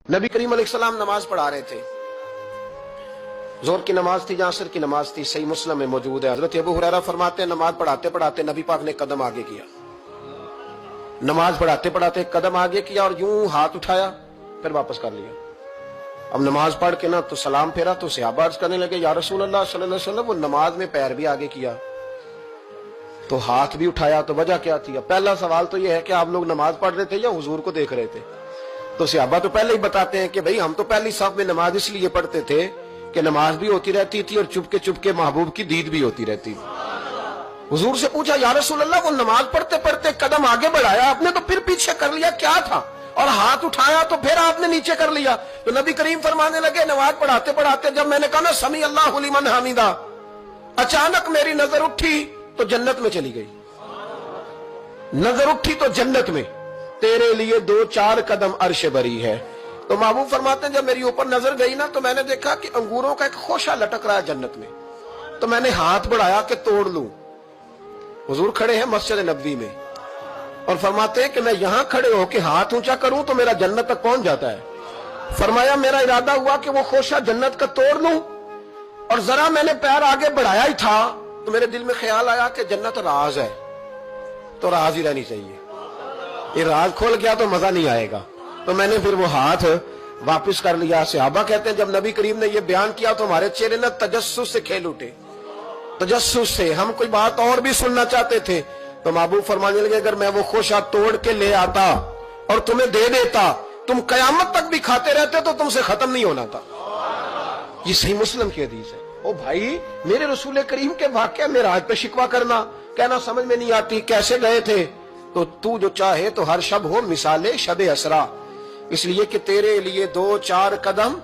नबी करीम अलैहिस्सलाम नमाज पढ़ा रहे थे, जोर की नमाज थी या असर की नमाज थी, सही मुस्लिम में मौजूद है। हजरत अबू हुरैरा फरमाते हैं नमाज पढ़ाते पढ़ाते नबी पाक ने कदम आगे किया, नमाज पढ़ाते पढ़ाते कदम आगे किया और यूं हाथ उठाया फिर वापस कर लिया। अब नमाज पढ़ के ना तो सलाम फेरा तो सहाबा अर्ज करने लगे या रसूल अल्लाह सल्लल्लाहु अलैहि वसल्लम, वो नमाज में पैर भी आगे किया तो हाथ भी उठाया, तो वजह क्या थी? पहला सवाल तो यह है कि आप लोग नमाज पढ़ रहे थे या हुजूर को देख रहे थे? तो सहाबा तो पहले ही बताते हैं कि भाई हम तो पहली साफ में नमाज इसलिए पढ़ते थे कि नमाज भी होती रहती थी और चुपके चुपके महबूब की दीद भी होती रहती थी। हुजूर से पूछा या रसूल अल्लाह, वो नमाज पढ़ते पढ़ते कदम आगे बढ़ाया आपने तो फिर पीछे कर लिया, क्या था? और हाथ उठाया तो फिर आपने नीचे कर लिया। तो नबी करीम फरमाने लगे नमाज पढ़ाते पढ़ाते जब मैंने कहा ना समी अल्लाहु लिमन हमीदा, अचानक मेरी नजर उठी तो जन्नत में चली गई। नजर उठी तो जन्नत में, तेरे लिए 2-4 कदम अर्श बरी है। तो महबूब फरमाते हैं जब मेरी ऊपर नजर गई ना तो मैंने देखा कि अंगूरों का एक खोशा लटक रहा है जन्नत में, तो मैंने हाथ बढ़ाया कि तोड़ लूं। हुजूर खड़े हैं मस्जिद नबवी में और फरमाते हैं कि मैं यहां खड़े होकर हाथ ऊंचा करूं तो मेरा जन्नत तक पहुंच जाता है। फरमाया मेरा इरादा हुआ कि वो खोशा जन्नत का तोड़ लूं और जरा मैंने पैर आगे बढ़ाया ही था तो मेरे दिल में ख्याल आया कि जन्नत राज है तो राज ही रहनी चाहिए, ये राज खोल गया तो मजा नहीं आएगा। तो मैंने फिर वो हाथ वापस कर लिया। सहाबा कहते हैं जब नबी करीम ने ये बयान किया तो हमारे चेहरे ने तजस्सुस से खेल उठे, तजस्सुस से। हम कोई बात और भी सुनना चाहते थे तो महबूब फरमाने लगे अगर मैं वो खोशा तोड़ के ले आता और तुम्हें दे देता तुम कयामत तक भी खाते रहते तो तुमसे खत्म नहीं होना था। ये सही मुस्लिम की हदीस है। ओ भाई, मेरे रसूल करीम के वाक़या में राज पे शिकवा करना, कहना समझ में नहीं आती कैसे गए थे। तो तू जो चाहे तो हर शब हो मिसाले शबे असरा, इसलिए कि तेरे लिए 2-4 कदम